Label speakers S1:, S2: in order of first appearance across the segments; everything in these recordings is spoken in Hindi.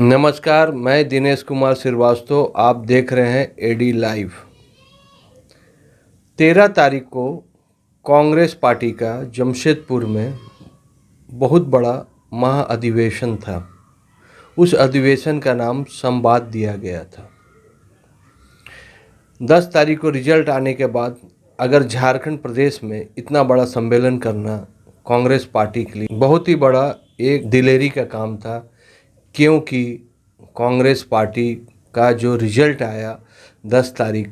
S1: नमस्कार, मैं दिनेश कुमार श्रीवास्तव। आप देख रहे हैं एडी लाइव। 13 तारीख को कांग्रेस पार्टी का जमशेदपुर में बहुत बड़ा महाअधिवेशन था। उस अधिवेशन का नाम संवाद दिया गया था। 10 तारीख को रिजल्ट आने के बाद अगर झारखंड प्रदेश में इतना बड़ा सम्मेलन करना कांग्रेस पार्टी के लिए बहुत ही बड़ा एक दिलेरी का काम था, क्योंकि कांग्रेस पार्टी का जो रिजल्ट आया 10 तारीख,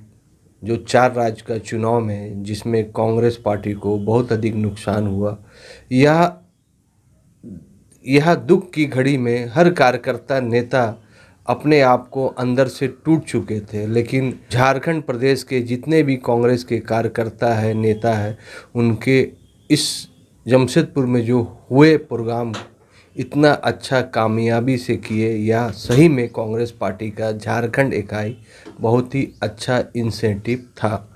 S1: जो 4 राज्य का चुनाव में, जिसमें कांग्रेस पार्टी को बहुत अधिक नुकसान हुआ, यह दुख की घड़ी में हर कार्यकर्ता नेता अपने आप को अंदर से टूट चुके थे। लेकिन झारखंड प्रदेश के जितने भी कांग्रेस के कार्यकर्ता है, नेता है, उनके इस जमशेदपुर में जो हुए प्रोग्राम इतना अच्छा कामयाबी से किए, यह सही में कांग्रेस पार्टी का झारखंड इकाई बहुत ही अच्छा इंसेंटिव था।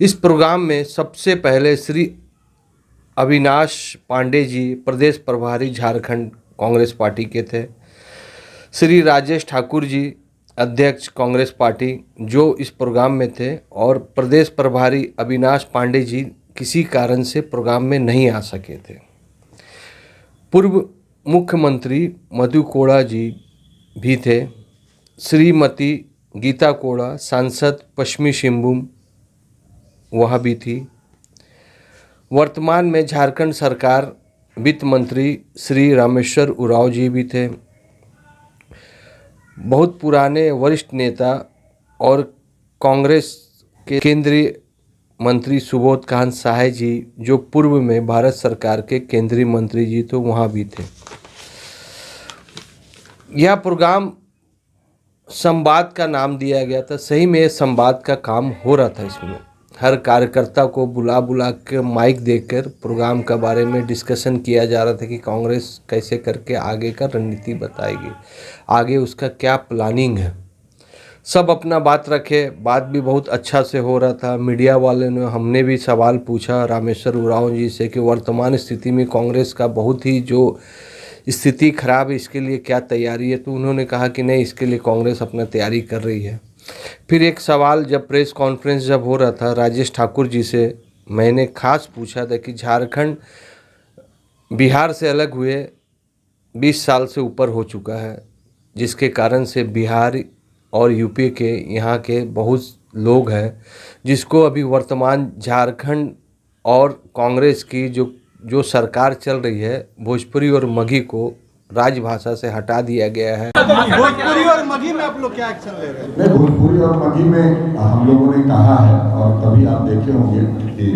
S1: इस प्रोग्राम में सबसे पहले श्री अविनाश पांडे जी प्रदेश प्रभारी झारखंड कांग्रेस पार्टी के थे। श्री राजेश ठाकुर जी अध्यक्ष कांग्रेस पार्टी जो इस प्रोग्राम में थे, और प्रदेश प्रभारी अविनाश पांडे जी किसी कारण से प्रोग्राम में नहीं आ सके थे। पूर्व मुख्यमंत्री मधु कोड़ा जी भी थे। श्रीमती गीता कोड़ा सांसद पश्चिमी सिंहभूम वह भी थी। वर्तमान में झारखंड सरकार वित्त मंत्री श्री रामेश्वर उरांव जी भी थे। बहुत पुराने वरिष्ठ नेता और कांग्रेस के केंद्रीय मंत्री सुबोध कांत सहाय जी, जो पूर्व में भारत सरकार के केंद्रीय मंत्री जी, तो वहाँ भी थे। यह प्रोग्राम संवाद का नाम दिया गया था। सही में संवाद का काम हो रहा था। इसमें हर कार्यकर्ता को बुला के माइक देकर प्रोग्राम के बारे में डिस्कशन किया जा रहा था कि कांग्रेस कैसे करके आगे का रणनीति बताएगी, आगे उसका क्या प्लानिंग है। सब अपना बात रखे, बात भी बहुत अच्छा से हो रहा था। मीडिया वाले ने, हमने भी सवाल पूछा रामेश्वर उरांव जी से कि वर्तमान स्थिति में कांग्रेस का बहुत ही जो स्थिति खराब है, इसके लिए क्या तैयारी है। तो उन्होंने कहा कि नहीं, इसके लिए कांग्रेस अपना तैयारी कर रही है। फिर एक सवाल जब प्रेस कॉन्फ्रेंस जब हो रहा था राजेश ठाकुर जी से, मैंने खास पूछा था कि झारखंड बिहार से अलग हुए 20 साल से ऊपर हो चुका है, जिसके कारण से बिहार और यूपी के यहाँ के बहुत लोग हैं जिसको अभी वर्तमान झारखंड और कांग्रेस की जो सरकार चल रही है, भोजपुरी और मगही को राजभाषा से हटा दिया गया है।
S2: भोजपुरी और मगही में आप लोग क्या एक्शन ले रहे हैं?
S3: नहीं, भोजपुरी और मगही में हम लोगों ने कहा है, और तभी आप देखे होंगे कि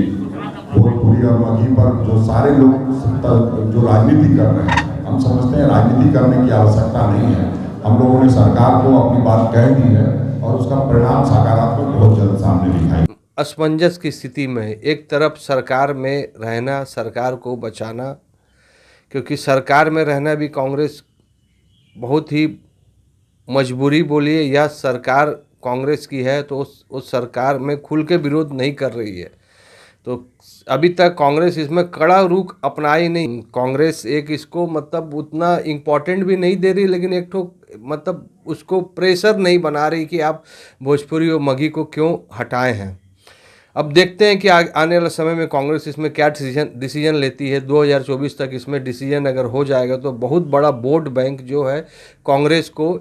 S3: भोजपुरी और मगही पर जो सारे लोग जो राजनीति कर रहे हैं, हम समझते हैं राजनीति करने की आवश्यकता नहीं है। हम लोगों ने सरकार को अपनी बात कह दी है और उसका परिणाम सकारात्मक बहुत जल्द सामने दिखाई।
S1: असमंजस की स्थिति में एक तरफ सरकार में रहना, सरकार को बचाना, क्योंकि सरकार में रहना भी कांग्रेस बहुत ही मजबूरी बोलिए, या सरकार कांग्रेस की है तो उस सरकार में खुल के विरोध नहीं कर रही है। तो अभी तक कांग्रेस इसमें कड़ा रुख अपनाई नहीं। कांग्रेस एक इसको मतलब उतना इम्पोर्टेंट भी नहीं दे रही, लेकिन एक ठो मतलब उसको प्रेशर नहीं बना रही कि आप भोजपुरी और मगही को क्यों हटाए हैं। अब देखते हैं कि आने वाले समय में कांग्रेस इसमें क्या डिसीजन लेती है। 2024 तक इसमें डिसीजन अगर हो जाएगा तो बहुत बड़ा वोट बैंक जो है कांग्रेस को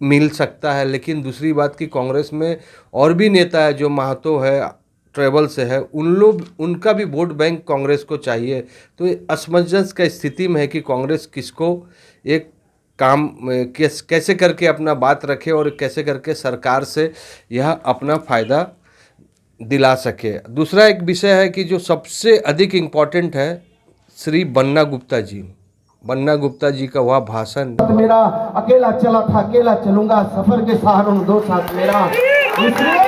S1: मिल सकता है। लेकिन दूसरी बात कि कांग्रेस में और भी नेता है, जो महतो है, ट्रेवल से है, उनका भी वोट बैंक कांग्रेस को चाहिए। तो असमंजस का स्थिति में है कि कांग्रेस किसको एक काम कैसे करके अपना बात रखे और कैसे करके सरकार से यह अपना फ़ायदा दिला सके। दूसरा एक विषय है कि जो सबसे अधिक इम्पोर्टेंट है, श्री बन्ना गुप्ता जी का वह भाषण।
S4: मेरा अकेला चला था, अकेला चलूंगा, सफर के सहारों दो साथ मेरा, इसलिए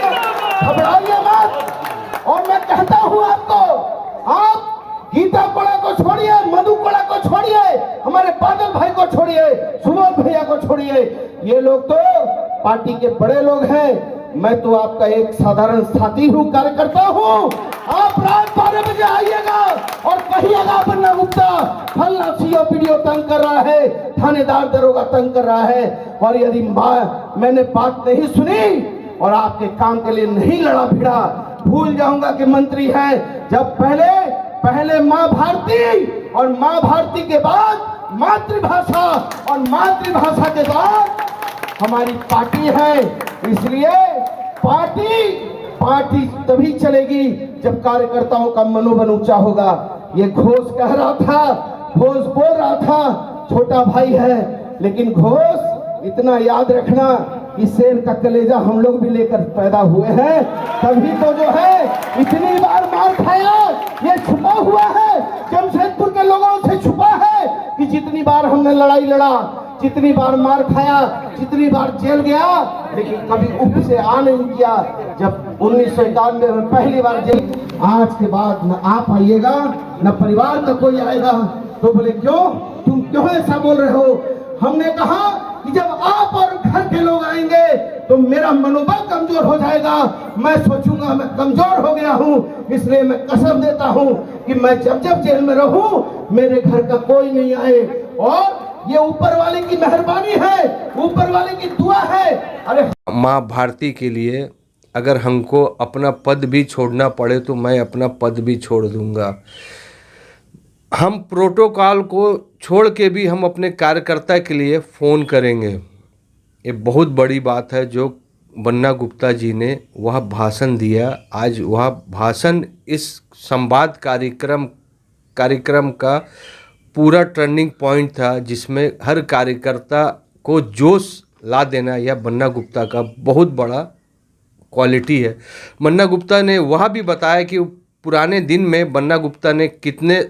S4: घबराइए मत। और मैं कहता हूँ आपको, आप गीता कोड़ा को छोड़िए, मधु कोड़ा को छोड़िए, हमारे बादल भाई को छोड़िए, सुबोध भैया को छोड़िए। ये लोग तो पार्टी के बड़े लोग हैं, मैं तो आपका एक साधारण साथी हूँ, कार्यकर्ता हूँ। आप रात 12 बजे आइएगा और कहिएगा बन्ना गुप्ता फलना सीओ पीडीओ तंग कर रहा है, थानेदार दरोगा तंग कर रहा है। और यदि मैंने बात नहीं सुनी और आपके काम के लिए नहीं लड़ा भिड़ा, भूल जाऊंगा कि मंत्री है। जब पहले माँ भारती और माँ भारती के बाद मातृभाषा और मातृभाषा के बाद हमारी पार्टी है। इसलिए पार्टी तभी चलेगी जब कार्यकर्ताओं का मनोबल ऊंचा होगा। ये घोष कह रहा था, घोष बोल रहा था छोटा भाई है, लेकिन घोष इतना याद रखना कि शेर का कलेजा हम लोग भी लेकर पैदा हुए हैं। तभी तो जो है इतनी बार मार खाया, ये छुपा हुआ है, जमशेदपुर के लोगों से छुपा है कि जितनी बार हमने लड़ाई लड़ा, जितनी बार मार खाया, जितनी बार जेल गया, लेकिन कभी उप से आ नहीं किया। जब 1991 में पहली बार जेल, आज के बाद न आप आइएगा न परिवार का कोई आएगा। तो बोले क्यों, तुम क्यों ऐसा बोल रहे हो? हमने कहा कि जब आप और घर के लोग आएंगे तो मेरा मनोबल कमजोर हो जाएगा। मैं सोचूंगा मैं कमजोर हो गया हूँ, इसलिए मैं कसम देता हूँ कि मैं जब जेल में रहूं मेरे घर का कोई नहीं आए। और ये ऊपर वाले की मेहरबानी है, ऊपर वाले की दुआ है। अरे
S1: माँ भारती के लिए अगर हमको अपना पद भी छोड़ना पड़े तो मैं अपना पद भी छोड़ दूंगा। हम प्रोटोकॉल को छोड़ के भी हम अपने कार्यकर्ता के लिए फ़ोन करेंगे। ये बहुत बड़ी बात है जो बन्ना गुप्ता जी ने वह भाषण दिया। आज वह भाषण इस संवाद कार्यक्रम का पूरा टर्निंग पॉइंट था, जिसमें हर कार्यकर्ता को जोश ला देना यह बन्ना गुप्ता का बहुत बड़ा क्वालिटी है। बन्ना गुप्ता ने वह भी बताया कि पुराने दिन में बन्ना गुप्ता ने कितने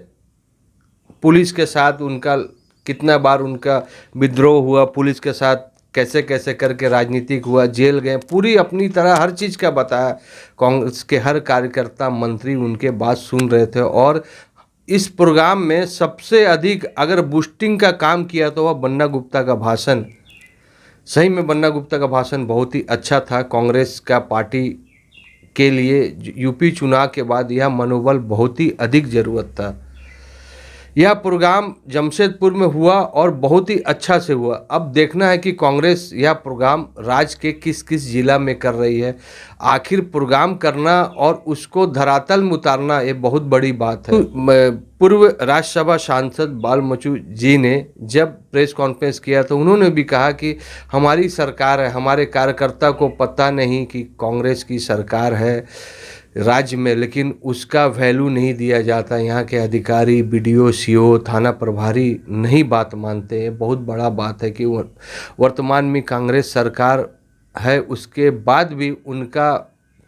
S1: पुलिस के साथ उनका कितना बार उनका विद्रोह हुआ, पुलिस के साथ कैसे कैसे करके राजनीतिक हुआ, जेल गए, पूरी अपनी तरह हर चीज़ का बताया। कांग्रेस के हर कार्यकर्ता मंत्री उनके बात सुन रहे थे। और इस प्रोग्राम में सबसे अधिक अगर बूस्टिंग का काम किया तो वह बन्ना गुप्ता का भाषण। सही में बन्ना गुप्ता का भाषण बहुत ही अच्छा था। कांग्रेस का पार्टी के लिए यूपी चुनाव के बाद यह मनोबल बहुत ही अधिक ज़रूरत था। यह प्रोग्राम जमशेदपुर में हुआ और बहुत ही अच्छा से हुआ। अब देखना है कि कांग्रेस यह प्रोग्राम राज्य के किस किस जिला में कर रही है। आखिर प्रोग्राम करना और उसको धरातल में उतारना ये बहुत बड़ी बात है। पूर्व राज्यसभा सांसद बालमुचु जी ने जब प्रेस कॉन्फ्रेंस किया तो उन्होंने भी कहा कि हमारी सरकार है, हमारे कार्यकर्ता को पता नहीं कि कांग्रेस की सरकार है राज्य में, लेकिन उसका वैल्यू नहीं दिया जाता। यहाँ के अधिकारी, बीडीओ, सीओ, थाना प्रभारी नहीं बात मानते हैं। बहुत बड़ा बात है कि वर्तमान में कांग्रेस सरकार है, उसके बाद भी उनका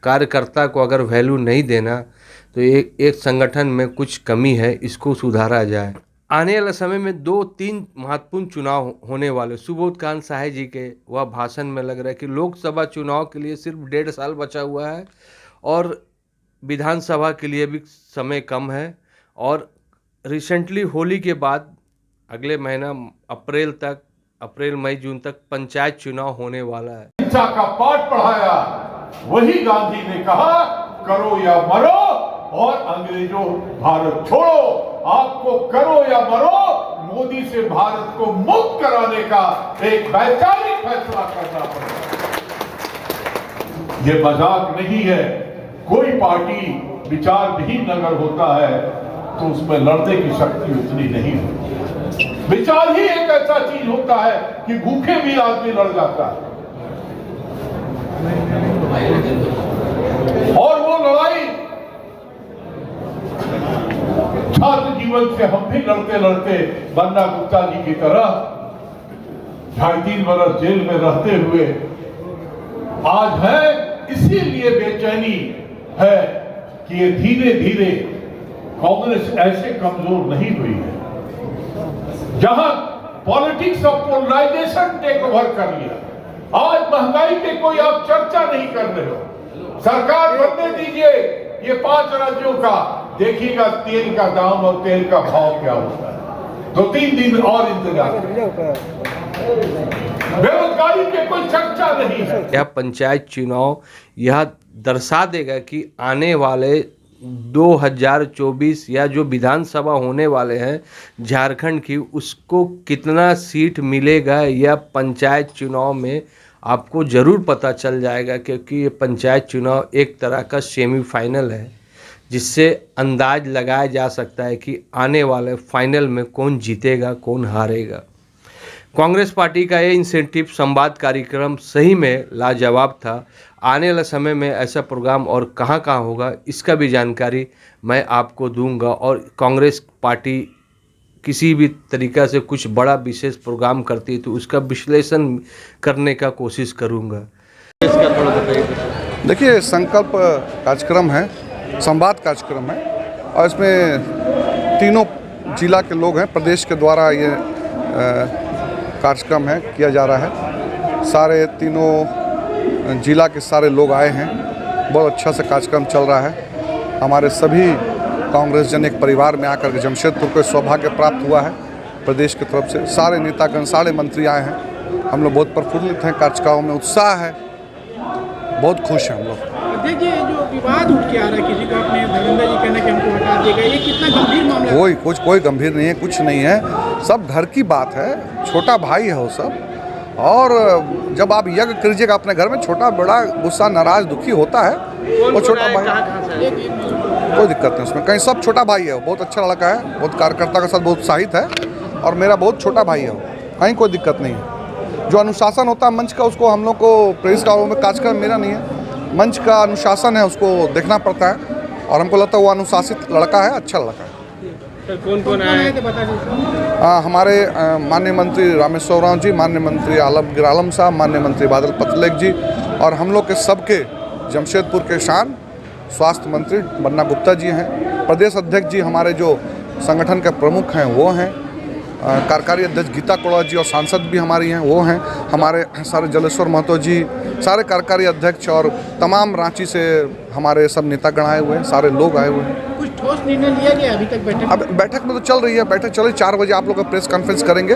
S1: कार्यकर्ता को अगर वैल्यू नहीं देना तो एक संगठन में कुछ कमी है, इसको सुधारा जाए। आने वाले समय में 2-3 महत्वपूर्ण चुनाव होने वाले। सुबोध कांत साहे जी के वह भाषण में लग रहा है कि लोकसभा चुनाव के लिए सिर्फ 1.5 साल बचा हुआ है और विधानसभा के लिए भी समय कम है। और रिसेंटली होली के बाद अगले महीना अप्रैल मई जून तक पंचायत चुनाव होने वाला है।
S5: शिक्षा का पाठ पढ़ाया, वही गांधी ने कहा करो या मरो, और अंग्रेजों भारत छोड़ो। आपको करो या मरो, मोदी से भारत को मुक्त कराने का एक वैचारिक फैसला करना पड़ेगा। ये मजाक नहीं है। कोई पार्टी विचार विहीन अगर होता है तो उसमें लड़ने की शक्ति उतनी नहीं होती। विचार ही एक ऐसा चीज होता है कि भूखे भी आदमी लड़ जाता है। और वो लड़ाई छात्र जीवन से हम भी लड़ते लड़ते बन्ना गुप्ता जी की तरह 2.5-3 वर्ष जेल में रहते हुए आज है। इसीलिए बेचैनी है कि ये धीरे धीरे कांग्रेस ऐसे कमजोर नहीं हुई है जहां politics of polarization take over कर लिया। आज महंगाई पे कोई आप चर्चा नहीं कर रहे हो। सरकार बनने दीजिए ये 5 राज्यों का, देखिएगा तेल का दाम और तेल का भाव क्या होता है। 2-3 दिन और इंतजार। बेरोजगारी के कोई चर्चा नहीं है।
S1: यह पंचायत चुनाव यह दर्शा देगा कि आने वाले 2024 या जो विधानसभा होने वाले हैं झारखंड की, उसको कितना सीट मिलेगा यह पंचायत चुनाव में आपको ज़रूर पता चल जाएगा, क्योंकि ये पंचायत चुनाव एक तरह का सेमीफाइनल है जिससे अंदाज लगाया जा सकता है कि आने वाले फाइनल में कौन जीतेगा कौन हारेगा। कांग्रेस पार्टी का ये इंसेंटिव संवाद कार्यक्रम सही में लाजवाब था। आने वाले समय में ऐसा प्रोग्राम और कहां कहां होगा इसका भी जानकारी मैं आपको दूंगा, और कांग्रेस पार्टी किसी भी तरीक़ा से कुछ बड़ा विशेष प्रोग्राम करती है तो उसका विश्लेषण करने का कोशिश करूंगा। इसका थोड़ा बताइए।
S6: देखिए, संकल्प कार्यक्रम है, संवाद कार्यक्रम है, और इसमें तीनों जिला के लोग हैं, प्रदेश के द्वारा ये कार्यक्रम है किया जा रहा है। सारे तीनों जिला के सारे लोग आए हैं, बहुत अच्छा से कार्यक्रम चल रहा है। हमारे सभी कांग्रेस जन एक परिवार में आकर के जमशेदपुर को सौभाग्य प्राप्त हुआ है। प्रदेश की तरफ से सारे नेतागण, सारे मंत्री आए हैं। हम लोग बहुत प्रफुल्लित हैं, कार्यक्रमों में उत्साह है, बहुत खुश हैं हम लोग।
S2: देखिए, जो विवाद उठ के आ रहा है, किसी को अपने धर्मेंद्र जी कहना कि हमको हटा दिया गया, ये कितना गंभीर मामला है?
S6: कोई गंभीर नहीं है, कुछ नहीं है, सब घर की बात है, छोटा भाई है वो सब। और जब आप यज्ञ कीजिएगा अपने घर में, छोटा बड़ा गुस्सा नाराज दुखी होता है, वो छोटा भाई, कोई दिक्कत नहीं उसमें, कहीं सब छोटा भाई है, वो बहुत अच्छा लड़का है, बहुत कार्यकर्ता के साथ बहुत उत्साहित है, और मेरा बहुत छोटा भाई है वो, कहीं कोई दिक्कत नहीं है। जो अनुशासन होता है मंच का, उसको हम लोग को प्रेस का में कार्यक्रम मेरा नहीं है, मंच का अनुशासन है, उसको देखना पड़ता है, और हमको लगता है वो अनुशासित लड़का है, अच्छा लड़का है।
S2: कौन आए थे बता दीजिए।
S6: हमारे माननीय मंत्री रामेश्वर राव जी, माननीय मंत्री आलमगीर आलम साहब, माननीय मंत्री बादल पत्रलेख जी, और हम लोग के सबके जमशेदपुर के शान स्वास्थ्य मंत्री बन्ना गुप्ता जी हैं, प्रदेश अध्यक्ष जी हमारे जो संगठन के प्रमुख हैं वो हैं, कार्यकारी अध्यक्ष गीता कोड़ा जी, और सांसद भी हमारी हैं वो हैं, हमारे सारे जलेश्वर महतो जी, सारे कार्यकारी अध्यक्ष, और तमाम रांची से हमारे सब नेतागण आए हुए हैं, सारे लोग आए हुए हैं।
S2: कुछ ठोस निर्णय लिया गया अभी तक बैठक?
S6: अब बैठक में तो चल रही है, बैठक चल रही, 4 बजे आप लोग का प्रेस कॉन्फ्रेंस करेंगे,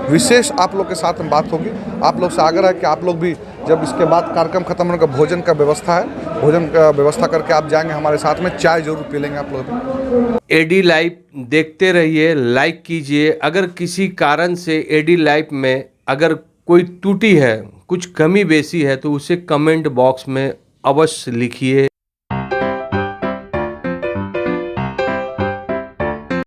S6: विशेष आप लोग के साथ में बात होगी। आप लोग से आग्रह है कि आप लोग भी जब इसके बाद कार्यक्रम खत्म होने का भोजन का व्यवस्था है, भोजन का व्यवस्था करके आप जाएंगे हमारे साथ में, चाय जरूर पी लेंगे आप लोग।
S1: एडी लाइव देखते रहिए, लाइक कीजिए। अगर किसी कारण से एडी लाइव में अगर कोई त्रुटि है, कुछ कमी बेसी है, तो उसे कमेंट बॉक्स में अवश्य लिखिए।